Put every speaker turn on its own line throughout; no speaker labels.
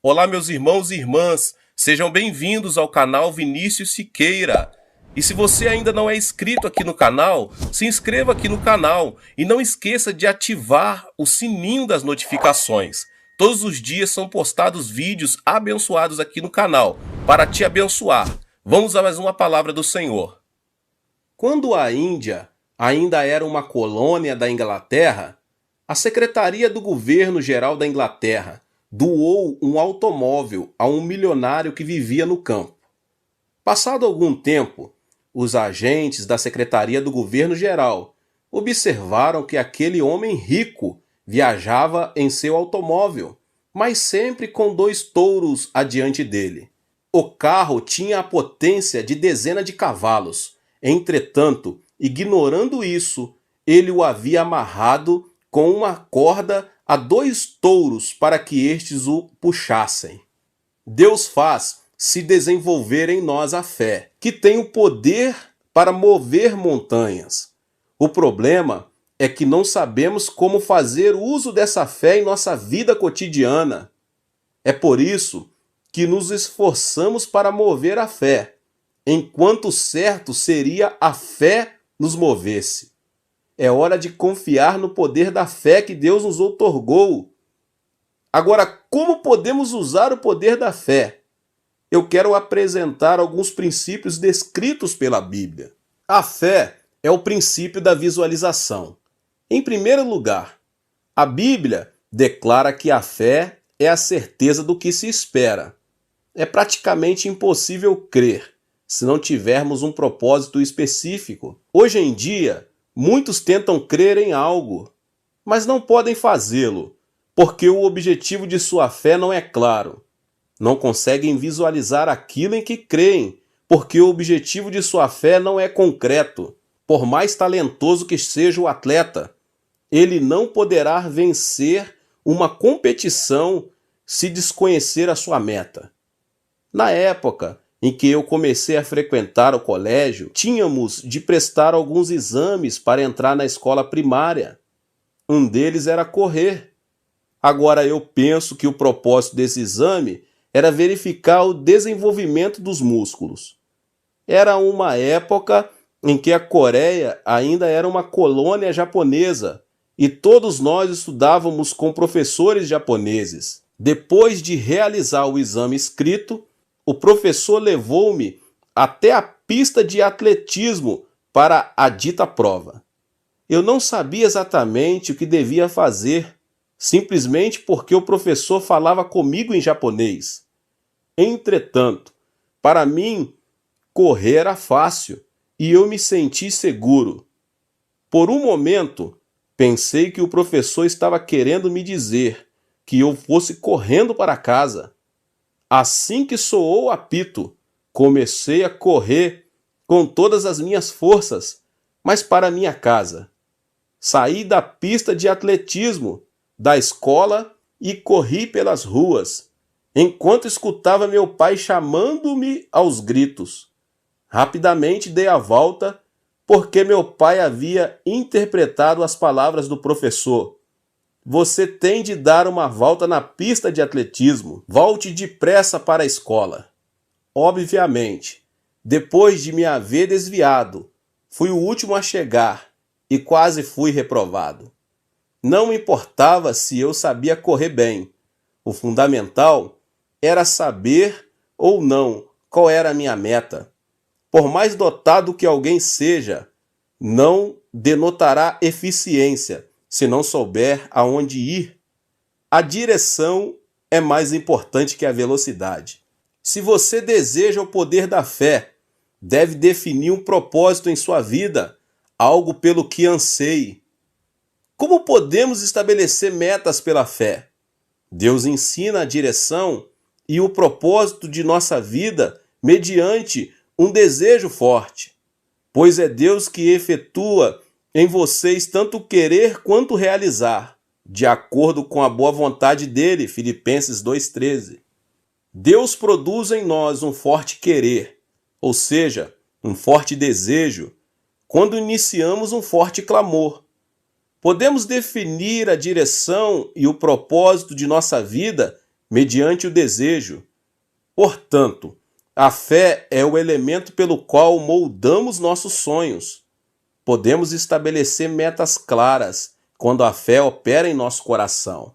Olá, meus irmãos e irmãs, sejam bem-vindos ao canal Vinícius Siqueira. E se você ainda não é inscrito aqui no canal, se inscreva aqui no canal e não esqueça de ativar o sininho das notificações. Todos os dias são postados vídeos abençoados aqui no canal para te abençoar. Vamos a mais uma palavra do Senhor. Quando a Índia ainda era uma colônia da Inglaterra, a Secretaria do Governo Geral da Inglaterra doou um automóvel a um milionário que vivia no campo. Passado algum tempo, os agentes da Secretaria do Governo Geral observaram que aquele homem rico viajava em seu automóvel, mas sempre com 2 touros adiante dele. O carro tinha a potência de dezenas de cavalos. Entretanto, ignorando isso, ele o havia amarrado com uma corda a 2 touros para que estes o puxassem. Deus faz se desenvolver em nós a fé, que tem o poder para mover montanhas. O problema é que não sabemos como fazer uso dessa fé em nossa vida cotidiana. É por isso que nos esforçamos para mover a fé, enquanto certo seria a fé nos movesse. É hora de confiar no poder da fé que Deus nos outorgou. Agora, como podemos usar o poder da fé? Eu quero apresentar alguns princípios descritos pela Bíblia. A fé é o princípio da visualização. Em primeiro lugar, a Bíblia declara que a fé é a certeza do que se espera. É praticamente impossível crer se não tivermos um propósito específico. Hoje em dia, muitos tentam crer em algo, mas não podem fazê-lo, porque o objetivo de sua fé não é claro. Não conseguem visualizar aquilo em que creem, porque o objetivo de sua fé não é concreto. Por mais talentoso que seja o atleta, ele não poderá vencer uma competição se desconhecer a sua meta. Na época em que eu comecei a frequentar o colégio, tínhamos de prestar alguns exames para entrar na escola primária. Um deles era correr. Agora eu penso que o propósito desse exame era verificar o desenvolvimento dos músculos. Era uma época em que a Coreia ainda era uma colônia japonesa e todos nós estudávamos com professores japoneses. Depois de realizar o exame escrito, o professor levou-me até a pista de atletismo para a dita prova. Eu não sabia exatamente o que devia fazer, simplesmente porque o professor falava comigo em japonês. Entretanto, para mim, correr era fácil e eu me senti seguro. Por um momento, pensei que o professor estava querendo me dizer que eu fosse correndo para casa. Assim que soou o apito, comecei a correr com todas as minhas forças, mas para minha casa. Saí da pista de atletismo da escola e corri pelas ruas, enquanto escutava meu pai chamando-me aos gritos. Rapidamente dei a volta, porque meu pai havia interpretado as palavras do professor. Você tem de dar uma volta na pista de atletismo. Volte depressa para a escola. Obviamente, depois de me haver desviado, fui o último a chegar e quase fui reprovado. Não importava se eu sabia correr bem. O fundamental era saber ou não qual era a minha meta. Por mais dotado que alguém seja, não denotará eficiência se não souber aonde ir. A direção é mais importante que a velocidade. Se você deseja o poder da fé, deve definir um propósito em sua vida, algo pelo que anseie. Como podemos estabelecer metas pela fé? Deus ensina a direção e o propósito de nossa vida mediante um desejo forte, pois é Deus que efetua em vocês tanto querer quanto realizar, de acordo com a boa vontade dele, Filipenses 2,13. Deus produz em nós um forte querer, ou seja, um forte desejo, quando iniciamos um forte clamor. Podemos definir a direção e o propósito de nossa vida mediante o desejo. Portanto, a fé é o elemento pelo qual moldamos nossos sonhos. Podemos estabelecer metas claras quando a fé opera em nosso coração.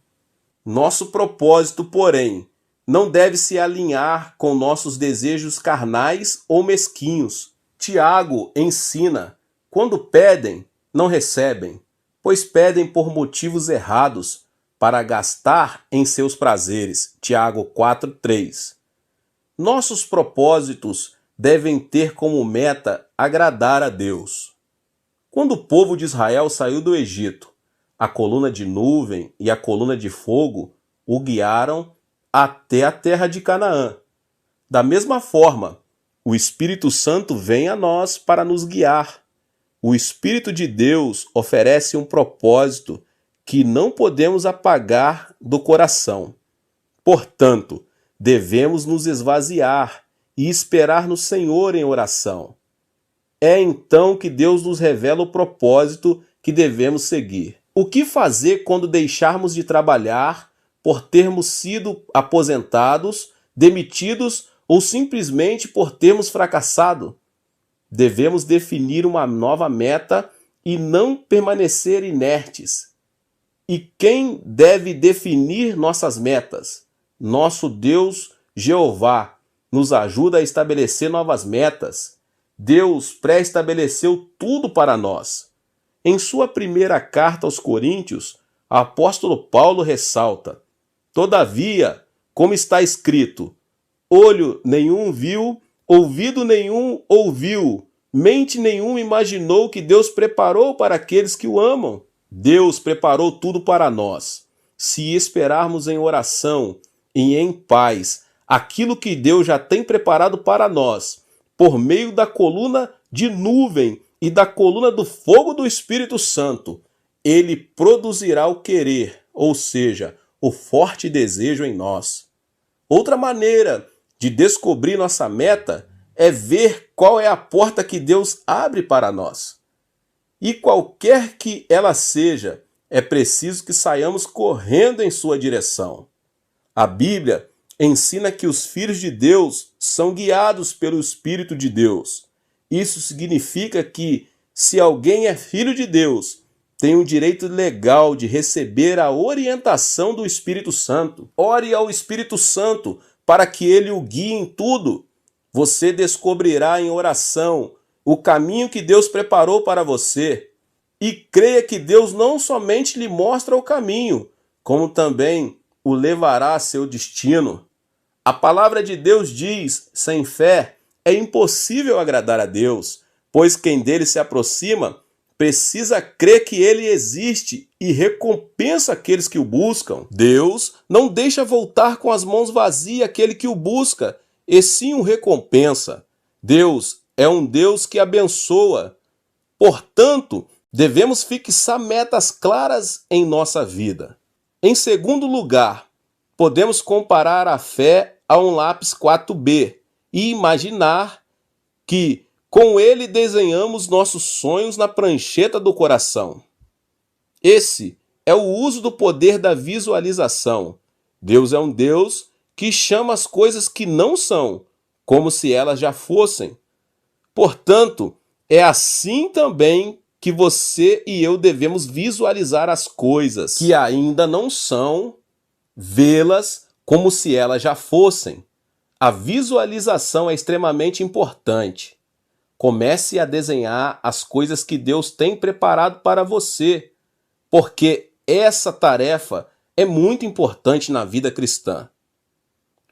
Nosso propósito, porém, não deve se alinhar com nossos desejos carnais ou mesquinhos. Tiago ensina: quando pedem, não recebem, pois pedem por motivos errados, para gastar em seus prazeres. Tiago 4:3. Nossos propósitos devem ter como meta agradar a Deus. Quando o povo de Israel saiu do Egito, a coluna de nuvem e a coluna de fogo o guiaram até a terra de Canaã. Da mesma forma, o Espírito Santo vem a nós para nos guiar. O Espírito de Deus oferece um propósito que não podemos apagar do coração. Portanto, devemos nos esvaziar e esperar no Senhor em oração. É então que Deus nos revela o propósito que devemos seguir. O que fazer quando deixarmos de trabalhar por termos sido aposentados, demitidos ou simplesmente por termos fracassado? Devemos definir uma nova meta e não permanecer inertes. E quem deve definir nossas metas? Nosso Deus, Jeová, nos ajuda a estabelecer novas metas. Deus pré-estabeleceu tudo para nós. Em sua primeira carta aos Coríntios, o apóstolo Paulo ressalta: todavia, como está escrito, olho nenhum viu, ouvido nenhum ouviu, mente nenhuma imaginou que Deus preparou para aqueles que o amam. Deus preparou tudo para nós. Se esperarmos em oração e em paz aquilo que Deus já tem preparado para nós, por meio da coluna de nuvem e da coluna do fogo do Espírito Santo, ele produzirá o querer, ou seja, o forte desejo em nós. Outra maneira de descobrir nossa meta é ver qual é a porta que Deus abre para nós. E qualquer que ela seja, é preciso que saiamos correndo em sua direção. A Bíblia ensina que os filhos de Deus são guiados pelo Espírito de Deus. Isso significa que, se alguém é filho de Deus, tem o direito legal de receber a orientação do Espírito Santo. Ore ao Espírito Santo para que ele o guie em tudo. Você descobrirá em oração o caminho que Deus preparou para você. E creia que Deus não somente lhe mostra o caminho, como também o levará a seu destino. A palavra de Deus diz: sem fé é impossível agradar a Deus, pois quem dele se aproxima precisa crer que ele existe e recompensa aqueles que o buscam. Deus não deixa voltar com as mãos vazias aquele que o busca, e sim o recompensa. Deus é um Deus que abençoa. Portanto, devemos fixar metas claras em nossa vida. Em segundo lugar, podemos comparar a fé a um lápis 4B e imaginar que com ele desenhamos nossos sonhos na prancheta do coração. Esse é o uso do poder da visualização. Deus é um Deus que chama as coisas que não são, como se elas já fossem. Portanto, é assim também que você e eu devemos visualizar as coisas que ainda não são, vê-las como se elas já fossem. A visualização é extremamente importante. Comece a desenhar as coisas que Deus tem preparado para você, porque essa tarefa é muito importante na vida cristã.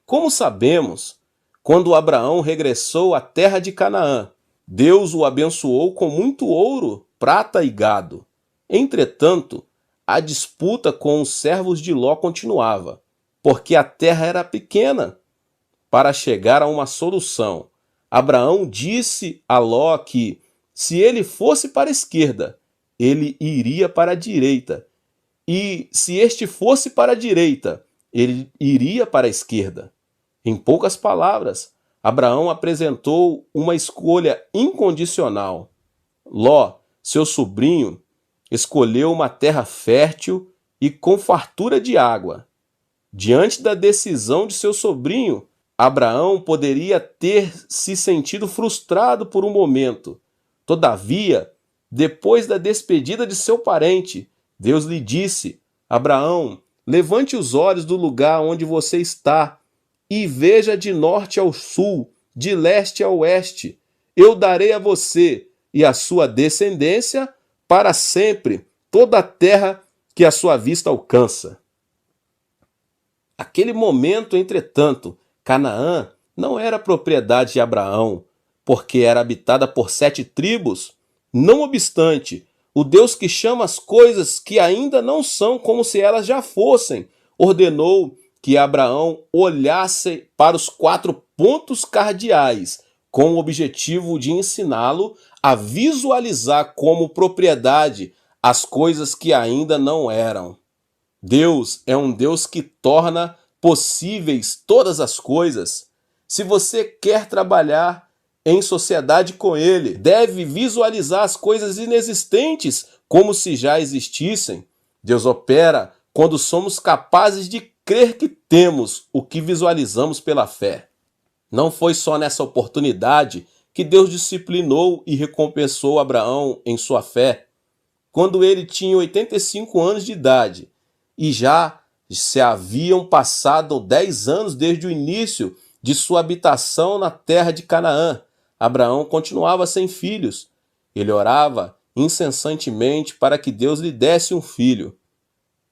Como sabemos, quando Abraão regressou à terra de Canaã, Deus o abençoou com muito ouro, prata e gado. Entretanto, a disputa com os servos de Ló continuava, porque a terra era pequena. Para chegar a uma solução, Abraão disse a Ló que, se ele fosse para a esquerda, ele iria para a direita, e se este fosse para a direita, ele iria para a esquerda. Em poucas palavras, Abraão apresentou uma escolha incondicional. Ló, seu sobrinho, escolheu uma terra fértil e com fartura de água. Diante da decisão de seu sobrinho, Abraão poderia ter se sentido frustrado por um momento. Todavia, depois da despedida de seu parente, Deus lhe disse: Abraão, levante os olhos do lugar onde você está e veja de norte ao sul, de leste a oeste. Eu darei a você e a sua descendência para sempre toda a terra que a sua vista alcança. Aquele momento, entretanto, Canaã não era propriedade de Abraão, porque era habitada por 7 tribos. Não obstante, o Deus que chama as coisas que ainda não são como se elas já fossem, ordenou que Abraão olhasse para os 4 pontos cardeais, com o objetivo de ensiná-lo a visualizar como propriedade as coisas que ainda não eram. Deus é um Deus que torna possíveis todas as coisas. Se você quer trabalhar em sociedade com Ele, deve visualizar as coisas inexistentes como se já existissem. Deus opera quando somos capazes de crer que temos o que visualizamos pela fé. Não foi só nessa oportunidade que Deus disciplinou e recompensou Abraão em sua fé. Quando ele tinha 85 anos de idade, e já se haviam passado 10 anos desde o início de sua habitação na terra de Canaã, Abraão continuava sem filhos. Ele orava incessantemente para que Deus lhe desse um filho.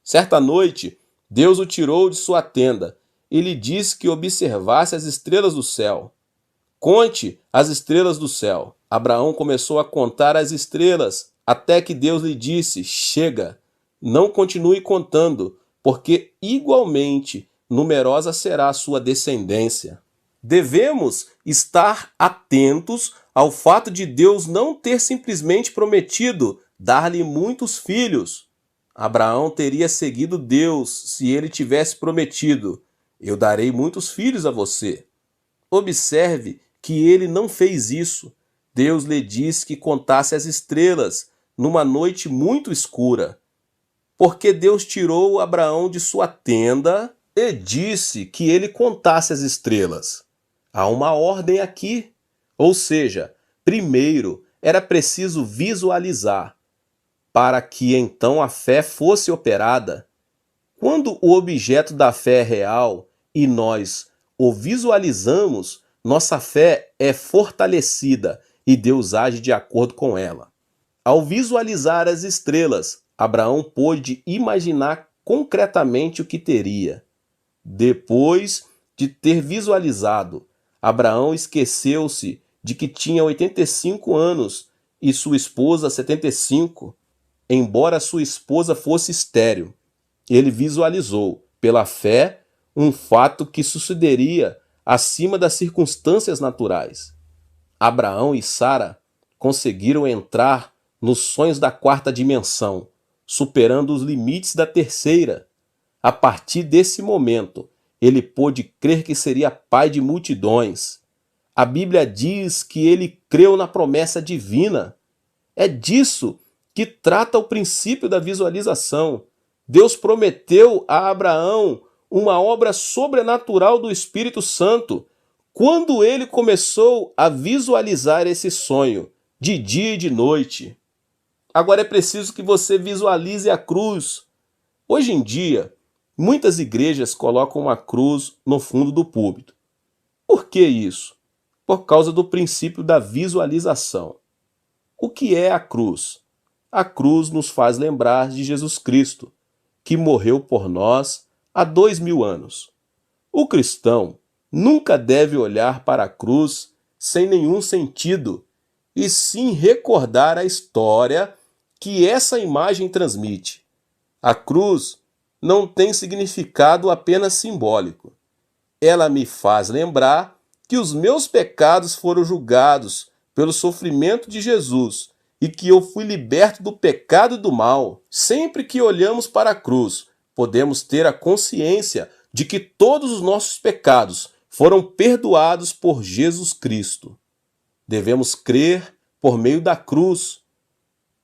Certa noite, Deus o tirou de sua tenda e lhe disse que observasse as estrelas do céu. Conte as estrelas do céu. Abraão começou a contar as estrelas, até que Deus lhe disse: chega. Não continue contando, porque igualmente numerosa será a sua descendência. Devemos estar atentos ao fato de Deus não ter simplesmente prometido dar-lhe muitos filhos. Abraão teria seguido Deus se ele tivesse prometido: eu darei muitos filhos a você. Observe que ele não fez isso. Deus lhe disse que contasse as estrelas numa noite muito escura. Porque Deus tirou Abraão de sua tenda e disse que ele contasse as estrelas. Há uma ordem aqui. Ou seja, primeiro era preciso visualizar, para que então a fé fosse operada. Quando o objeto da fé é real e nós o visualizamos, nossa fé é fortalecida e Deus age de acordo com ela. Ao visualizar as estrelas, Abraão pôde imaginar concretamente o que teria. Depois de ter visualizado, Abraão esqueceu-se de que tinha 85 anos e sua esposa 75. Embora sua esposa fosse estéril, ele visualizou, pela fé, um fato que sucederia acima das circunstâncias naturais. Abraão e Sara conseguiram entrar nos sonhos da 4ª dimensão, superando os limites da 3ª. A partir desse momento, ele pôde crer que seria pai de multidões. A Bíblia diz que ele creu na promessa divina. É disso que trata o princípio da visualização. Deus prometeu a Abraão uma obra sobrenatural do Espírito Santo quando ele começou a visualizar esse sonho, de dia e de noite. Agora é preciso que você visualize a cruz. Hoje em dia, muitas igrejas colocam uma cruz no fundo do púlpito. Por que isso? Por causa do princípio da visualização. O que é a cruz? A cruz nos faz lembrar de Jesus Cristo, que morreu por nós há 2000 anos. O cristão nunca deve olhar para a cruz sem nenhum sentido, e sim recordar a história que essa imagem transmite. A cruz não tem significado apenas simbólico. Ela me faz lembrar que os meus pecados foram julgados pelo sofrimento de Jesus e que eu fui liberto do pecado e do mal. Sempre que olhamos para a cruz, podemos ter a consciência de que todos os nossos pecados foram perdoados por Jesus Cristo. Devemos crer por meio da cruz.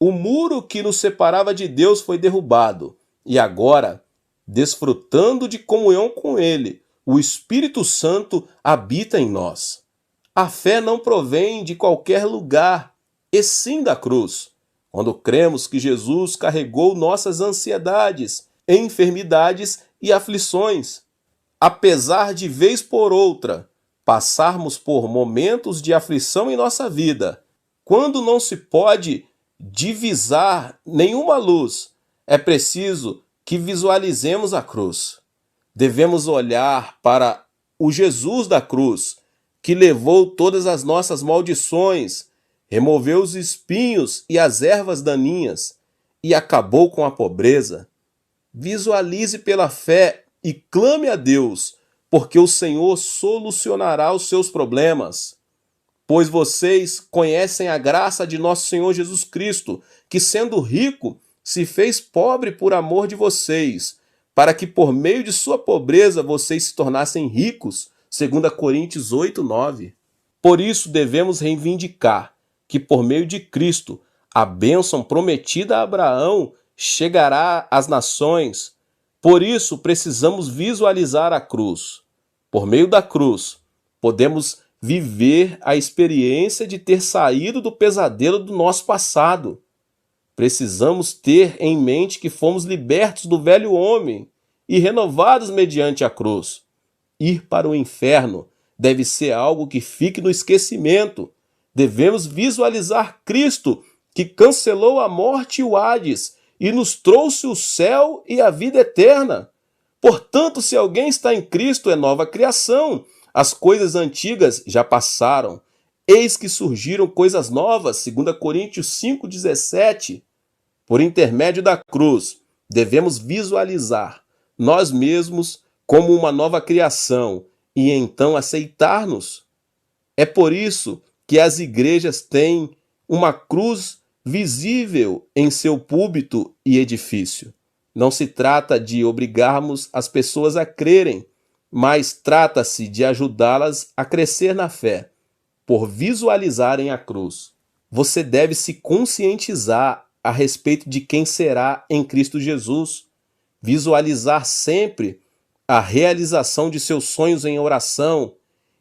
O muro que nos separava de Deus foi derrubado e agora desfrutando de comunhão com Ele, o Espírito Santo habita em nós. A fé não provém de qualquer lugar, e sim da cruz. Quando cremos que Jesus carregou nossas ansiedades, enfermidades e aflições, apesar de vez por outra passarmos por momentos de aflição em nossa vida, quando não se pode divisar nenhuma luz, é preciso que visualizemos a cruz. Devemos olhar para o Jesus da cruz, que levou todas as nossas maldições, removeu os espinhos e as ervas daninhas e acabou com a pobreza. Visualize pela fé e clame a Deus, porque o Senhor solucionará os seus problemas. Pois vocês conhecem a graça de nosso Senhor Jesus Cristo, que sendo rico, se fez pobre por amor de vocês, para que por meio de sua pobreza vocês se tornassem ricos, 2 Coríntios 8:9. Por isso devemos reivindicar que por meio de Cristo, a bênção prometida a Abraão chegará às nações. Por isso precisamos visualizar a cruz. Por meio da cruz, podemos viver a experiência de ter saído do pesadelo do nosso passado. Precisamos ter em mente que fomos libertos do velho homem e renovados mediante a cruz. Ir para o inferno deve ser algo que fique no esquecimento. Devemos visualizar Cristo, que cancelou a morte e o Hades e nos trouxe o céu e a vida eterna. Portanto, se alguém está em Cristo, é nova criação. As coisas antigas já passaram. Eis que surgiram coisas novas, 2 Coríntios 5:17. Por intermédio da cruz, devemos visualizar nós mesmos como uma nova criação e então aceitar-nos. É por isso que as igrejas têm uma cruz visível em seu púlpito e edifício. Não se trata de obrigarmos as pessoas a crerem, mas trata-se de ajudá-las a crescer na fé, por visualizarem a cruz. Você deve se conscientizar a respeito de quem será em Cristo Jesus, visualizar sempre a realização de seus sonhos em oração,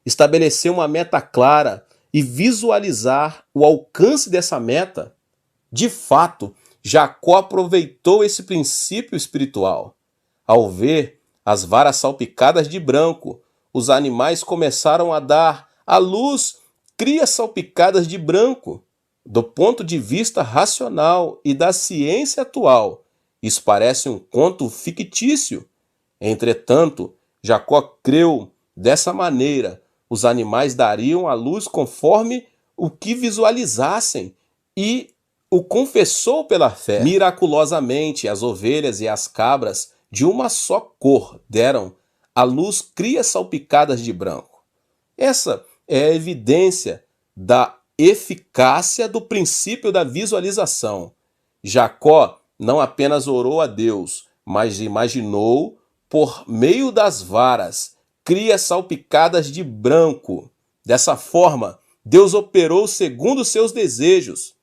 estabelecer uma meta clara e visualizar o alcance dessa meta. De fato, Jacó aproveitou esse princípio espiritual. Ao ver as varas salpicadas de branco, os animais começaram a dar à luz crias salpicadas de branco. Do ponto de vista racional e da ciência atual, isso parece um conto fictício. Entretanto, Jacó creu dessa maneira. Os animais dariam à luz conforme o que visualizassem e o confessou pela fé. Miraculosamente, as ovelhas e as cabras de uma só cor deram à luz crias salpicadas de branco. Essa é a evidência da eficácia do princípio da visualização. Jacó não apenas orou a Deus, mas imaginou, por meio das varas, crias salpicadas de branco. Dessa forma, Deus operou segundo seus desejos.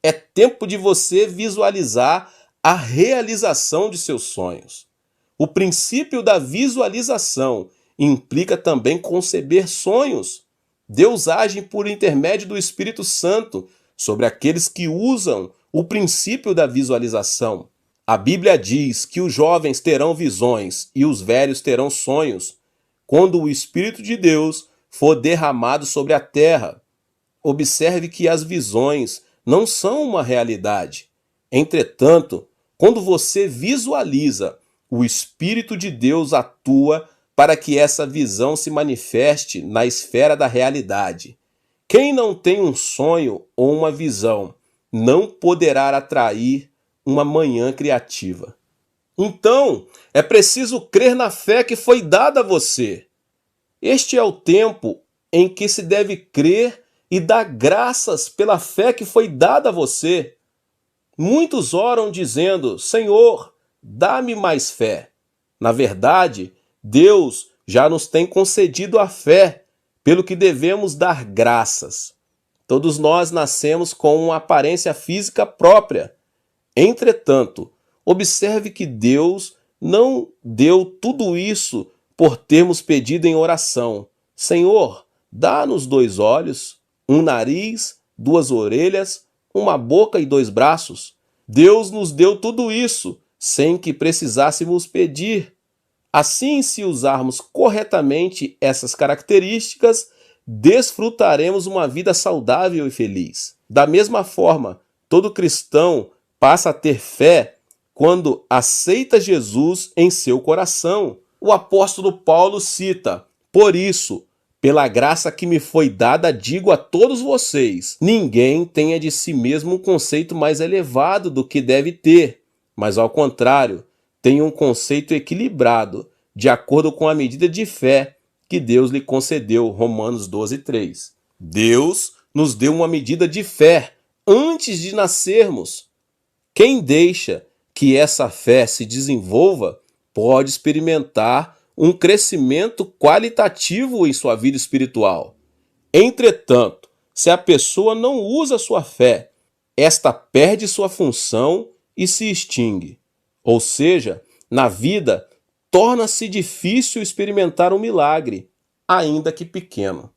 É tempo de você visualizar a realização de seus sonhos. O princípio da visualização implica também conceber sonhos. Deus age por intermédio do Espírito Santo sobre aqueles que usam o princípio da visualização. A Bíblia diz que os jovens terão visões e os velhos terão sonhos, quando o Espírito de Deus for derramado sobre a terra. Observe que as visões não são uma realidade. Entretanto, quando você visualiza, o Espírito de Deus atua para que essa visão se manifeste na esfera da realidade. Quem não tem um sonho ou uma visão não poderá atrair uma manhã criativa. Então, é preciso crer na fé que foi dada a você. Este é o tempo em que se deve crer e dar graças pela fé que foi dada a você. Muitos oram dizendo: Senhor, dá-me mais fé. Na verdade, Deus já nos tem concedido a fé, pelo que devemos dar graças. Todos nós nascemos com uma aparência física própria. Entretanto, observe que Deus não deu tudo isso por termos pedido em oração: Senhor, dá-nos 2 olhos, um nariz, 2 orelhas, uma boca e 2 braços. Deus nos deu tudo isso sem que precisássemos pedir. Assim, se usarmos corretamente essas características, desfrutaremos uma vida saudável e feliz. Da mesma forma, todo cristão passa a ter fé quando aceita Jesus em seu coração. O apóstolo Paulo cita: por isso, pela graça que me foi dada, digo a todos vocês, ninguém tenha de si mesmo um conceito mais elevado do que deve ter, mas ao contrário, tenha um conceito equilibrado, de acordo com a medida de fé que Deus lhe concedeu. Romanos 12:3. Deus nos deu uma medida de fé antes de nascermos. Quem deixa que essa fé se desenvolva pode experimentar um crescimento qualitativo em sua vida espiritual. Entretanto, se a pessoa não usa sua fé, esta perde sua função e se extingue. Ou seja, na vida, torna-se difícil experimentar um milagre, ainda que pequeno.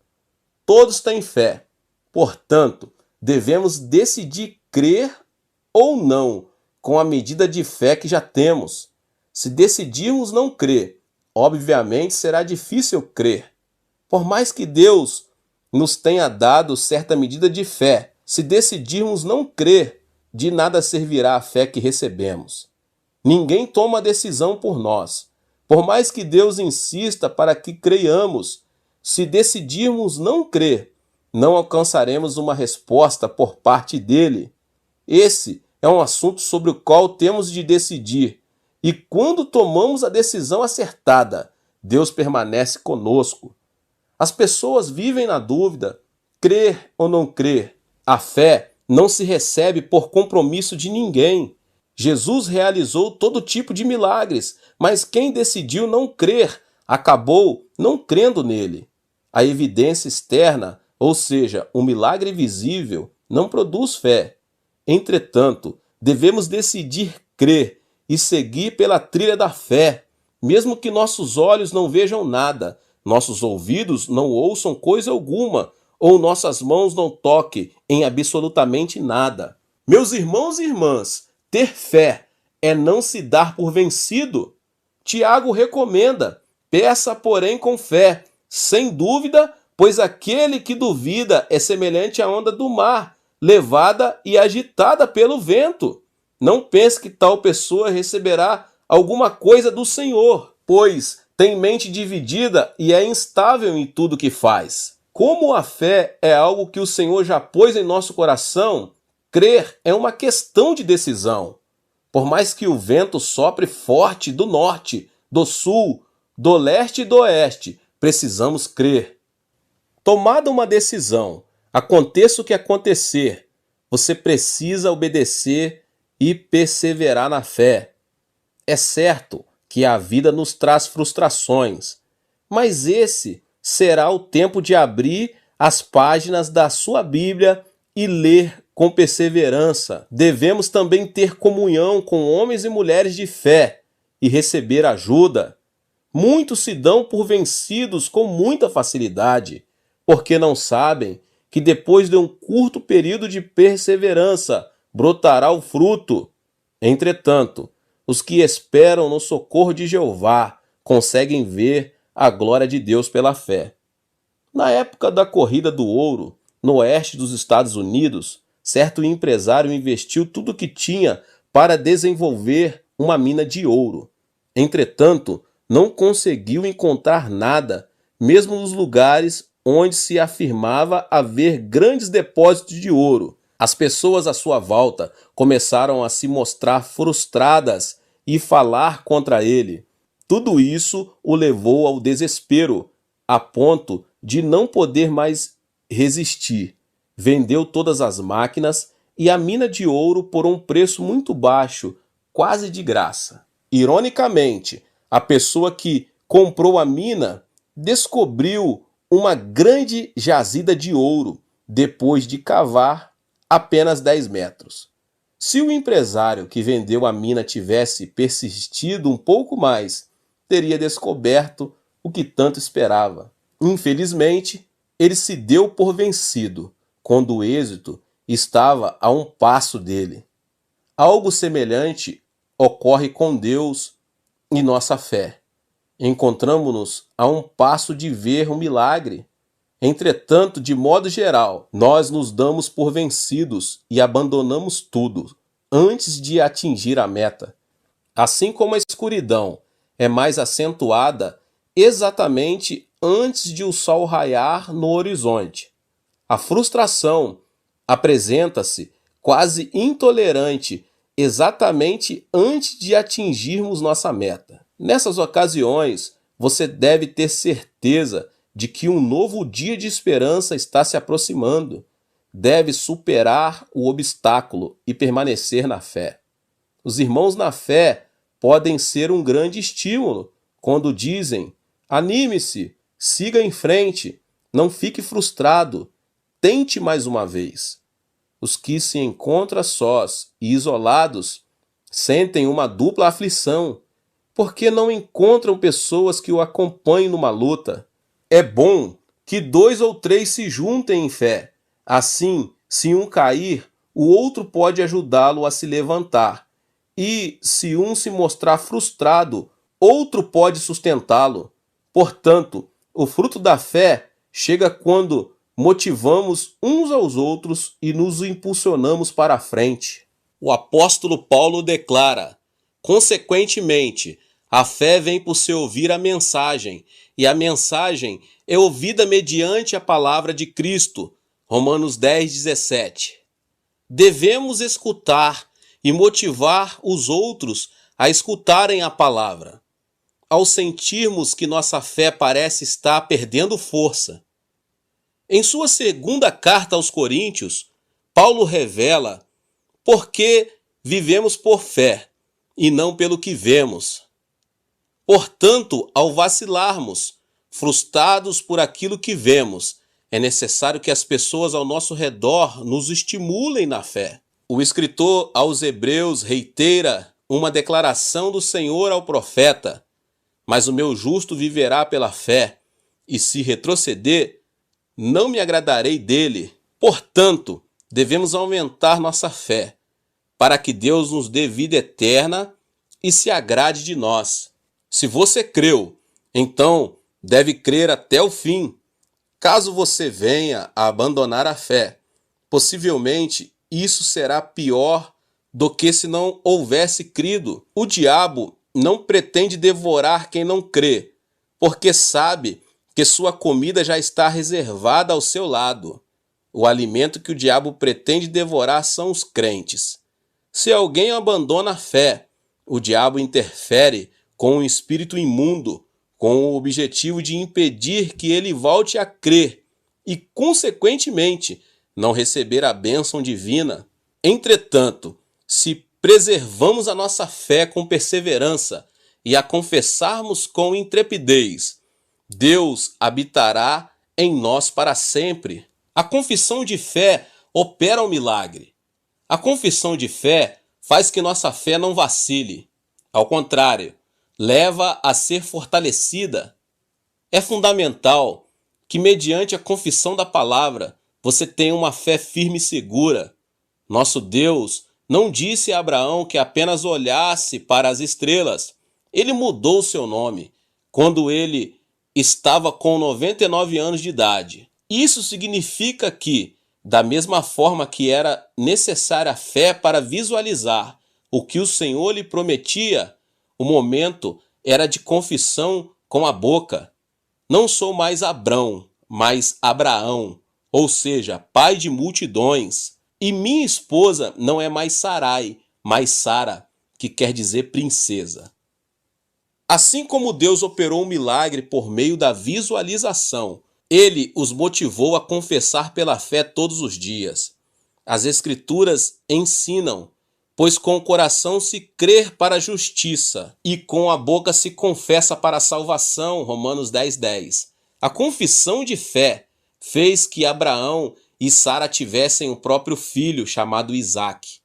Todos têm fé, portanto, devemos decidir crer ou não com a medida de fé que já temos. Se decidirmos não crer, obviamente será difícil crer. Por mais que Deus nos tenha dado certa medida de fé, se decidirmos não crer, de nada servirá a fé que recebemos. Ninguém toma a decisão por nós. Por mais que Deus insista para que creiamos, se decidirmos não crer, não alcançaremos uma resposta por parte dele. Esse é um assunto sobre o qual temos de decidir. E quando tomamos a decisão acertada, Deus permanece conosco. As pessoas vivem na dúvida, crer ou não crer. A fé não se recebe por compromisso de ninguém. Jesus realizou todo tipo de milagres, mas quem decidiu não crer, acabou não crendo nele. A evidência externa, ou seja, o milagre visível, não produz fé. Entretanto, devemos decidir crer e seguir pela trilha da fé, mesmo que nossos olhos não vejam nada, nossos ouvidos não ouçam coisa alguma, ou nossas mãos não toquem em absolutamente nada. Meus irmãos e irmãs, ter fé é não se dar por vencido. Tiago recomenda: peça, porém, com fé, sem dúvida, pois aquele que duvida é semelhante à onda do mar, levada e agitada pelo vento. Não pense que tal pessoa receberá alguma coisa do Senhor, pois tem mente dividida e é instável em tudo que faz. Como a fé é algo que o Senhor já pôs em nosso coração, crer é uma questão de decisão. Por mais que o vento sopre forte do norte, do sul, do leste e do oeste, precisamos crer. Tomada uma decisão, aconteça o que acontecer, você precisa obedecer e perseverar na fé. É certo que a vida nos traz frustrações, mas esse será o tempo de abrir as páginas da sua Bíblia e ler com perseverança. Devemos também ter comunhão com homens e mulheres de fé e receber ajuda. Muitos se dão por vencidos com muita facilidade, porque não sabem que depois de um curto período de perseverança brotará o fruto. Entretanto, os que esperam no socorro de Jeová conseguem ver a glória de Deus pela fé. Na época da corrida do ouro, no oeste dos Estados Unidos, certo empresário investiu tudo o que tinha para desenvolver uma mina de ouro. Entretanto, não conseguiu encontrar nada, mesmo nos lugares onde se afirmava haver grandes depósitos de ouro. As pessoas à sua volta começaram a se mostrar frustradas e falar contra ele. Tudo isso o levou ao desespero, a ponto de não poder mais resistir. Vendeu todas as máquinas e a mina de ouro por um preço muito baixo, quase de graça. Ironicamente, a pessoa que comprou a mina descobriu uma grande jazida de ouro depois de cavar apenas 10 metros. Se o empresário que vendeu a mina tivesse persistido um pouco mais, teria descoberto o que tanto esperava. Infelizmente, ele se deu por vencido, quando o êxito estava a um passo dele. Algo semelhante ocorre com Deus e nossa fé. Encontramos-nos a um passo de ver um milagre. Entretanto, de modo geral, nós nos damos por vencidos e abandonamos tudo antes de atingir a meta. Assim como a escuridão é mais acentuada exatamente antes de o sol raiar no horizonte, a frustração apresenta-se quase intolerante exatamente antes de atingirmos nossa meta. Nessas ocasiões, você deve ter certeza de que um novo dia de esperança está se aproximando. Deve superar o obstáculo e permanecer na fé. Os irmãos na fé podem ser um grande estímulo quando dizem: anime-se, siga em frente, não fique frustrado, tente mais uma vez. Os que se encontram sós e isolados sentem uma dupla aflição, porque não encontram pessoas que o acompanhem numa luta. É bom que 2 ou 3 se juntem em fé. Assim, se um cair, o outro pode ajudá-lo a se levantar. E, se um se mostrar frustrado, outro pode sustentá-lo. Portanto, o fruto da fé chega quando motivamos uns aos outros e nos impulsionamos para a frente. O apóstolo Paulo declara: consequentemente, a fé vem por se ouvir a mensagem, e a mensagem é ouvida mediante a palavra de Cristo. Romanos 10:17. Devemos escutar e motivar os outros a escutarem a palavra. Ao sentirmos que nossa fé parece estar perdendo força. Em sua segunda carta aos Coríntios, Paulo revela por que vivemos por fé e não pelo que vemos. Portanto, ao vacilarmos, frustrados por aquilo que vemos, é necessário que as pessoas ao nosso redor nos estimulem na fé. O escritor aos Hebreus reitera uma declaração do Senhor ao profeta: mas o meu justo viverá pela fé, e se retroceder, não me agradarei dele. Portanto, devemos aumentar nossa fé, para que Deus nos dê vida eterna e se agrade de nós. Se você creu, então deve crer até o fim. Caso você venha a abandonar a fé, possivelmente isso será pior do que se não houvesse crido. O diabo não pretende devorar quem não crê, porque sabe que sua comida já está reservada ao seu lado. O alimento que o diabo pretende devorar são os crentes. Se alguém abandona a fé, o diabo interfere com um espírito imundo, com o objetivo de impedir que ele volte a crer e, consequentemente, não receber a bênção divina. Entretanto, se preservamos a nossa fé com perseverança e a confessarmos com intrepidez, Deus habitará em nós para sempre. A confissão de fé opera o milagre. A confissão de fé faz que nossa fé não vacile. Ao contrário, leva a ser fortalecida. É fundamental que, mediante a confissão da palavra, você tenha uma fé firme e segura. Nosso Deus não disse a Abraão que apenas olhasse para as estrelas. Ele mudou seu nome quando ele estava com 99 anos de idade. Isso significa que, da mesma forma que era necessária a fé para visualizar o que o Senhor lhe prometia, o momento era de confissão com a boca. Não sou mais Abrão, mas Abraão, ou seja, pai de multidões. E minha esposa não é mais Sarai, mas Sara, que quer dizer princesa. Assim como Deus operou um milagre por meio da visualização, ele os motivou a confessar pela fé todos os dias. As Escrituras ensinam: pois com o coração se crê para a justiça, e com a boca se confessa para a salvação. Romanos 10:10. A confissão de fé fez que Abraão e Sara tivessem um próprio filho chamado Isaque.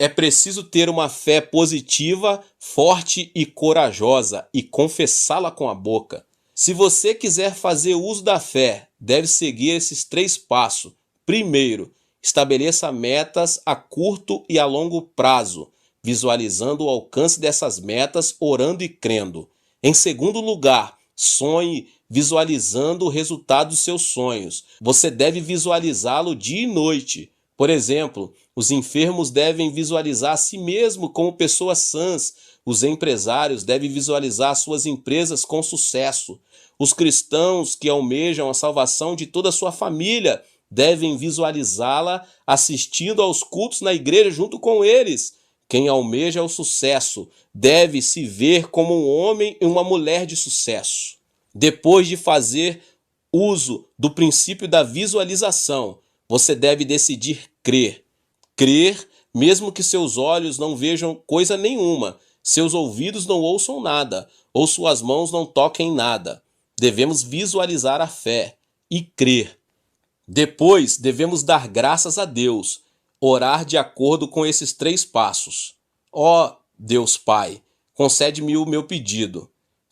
é preciso ter uma fé positiva, forte e corajosa e confessá-la com a boca. Se você quiser fazer uso da fé, deve seguir esses 3 passos. Primeiro, estabeleça metas a curto e a longo prazo, visualizando o alcance dessas metas, orando e crendo. Em segundo lugar, sonhe visualizando o resultado dos seus sonhos. Você deve visualizá-lo dia e noite. Por exemplo, os enfermos devem visualizar a si mesmo como pessoas sãs. Os empresários devem visualizar suas empresas com sucesso. Os cristãos que almejam a salvação de toda a sua família devem visualizá-la assistindo aos cultos na igreja junto com eles. Quem almeja o sucesso deve se ver como um homem e uma mulher de sucesso. Depois de fazer uso do princípio da visualização, você deve decidir crer. Crer, mesmo que seus olhos não vejam coisa nenhuma, seus ouvidos não ouçam nada, ou suas mãos não toquem nada. Devemos visualizar a fé e crer. Depois, devemos dar graças a Deus, orar de acordo com esses 3 passos. Ó Deus Pai, concede-me o meu pedido.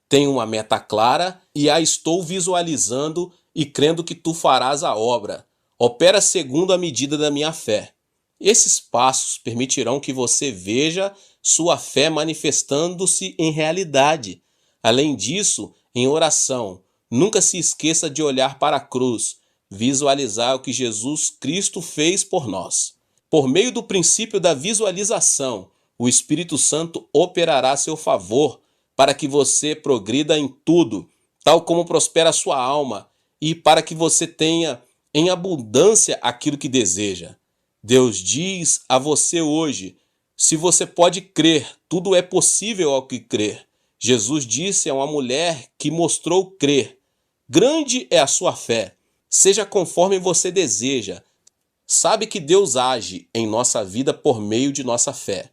Tenho uma meta clara e a estou visualizando e crendo que tu farás a obra. Opera segundo a medida da minha fé. Esses passos permitirão que você veja sua fé manifestando-se em realidade. Além disso, em oração, nunca se esqueça de olhar para a cruz, visualizar o que Jesus Cristo fez por nós. Por meio do princípio da visualização, o Espírito Santo operará a seu favor para que você progrida em tudo, tal como prospera a sua alma, e para que você tenha em abundância aquilo que deseja. Deus diz a você hoje, se você pode crer, tudo é possível ao que crer. Jesus disse a uma mulher que mostrou crer. Grande é a sua fé. Seja conforme você deseja. Sabe que Deus age em nossa vida por meio de nossa fé.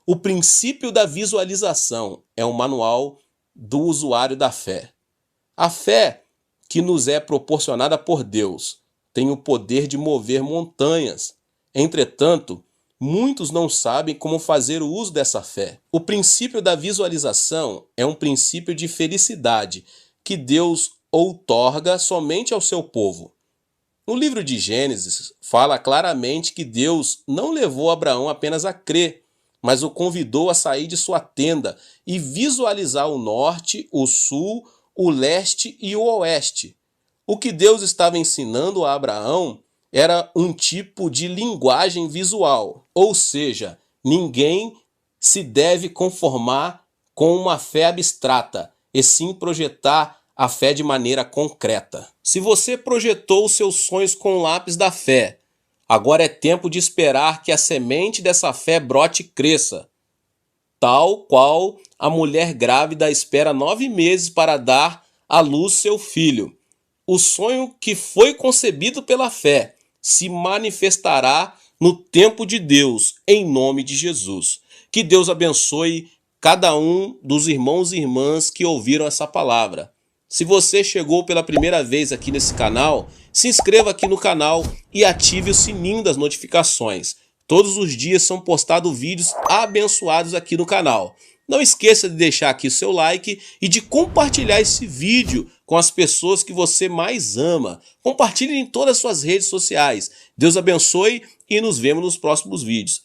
O princípio da visualização é um manual do usuário da fé. A fé que nos é proporcionada por Deus tem o poder de mover montanhas. Entretanto, muitos não sabem como fazer o uso dessa fé. O princípio da visualização é um princípio de felicidade que Deus outorga somente ao seu povo. No livro de Gênesis, fala claramente que Deus não levou Abraão apenas a crer, mas o convidou a sair de sua tenda e visualizar o norte, o sul, o leste e o oeste. O que Deus estava ensinando a Abraão era um tipo de linguagem visual, ou seja, ninguém se deve conformar com uma fé abstrata, e sim projetar a fé de maneira concreta. Se você projetou os seus sonhos com o lápis da fé, agora é tempo de esperar que a semente dessa fé brote e cresça. Tal qual a mulher grávida espera 9 meses para dar à luz seu filho. O sonho que foi concebido pela fé se manifestará no tempo de Deus, em nome de Jesus. Que Deus abençoe cada um dos irmãos e irmãs que ouviram essa palavra. Se você chegou pela primeira vez aqui nesse canal, se inscreva aqui no canal e ative o sininho das notificações. Todos os dias são postados vídeos abençoados aqui no canal. Não esqueça de deixar aqui o seu like e de compartilhar esse vídeo com as pessoas que você mais ama. Compartilhe em todas as suas redes sociais. Deus abençoe e nos vemos nos próximos vídeos.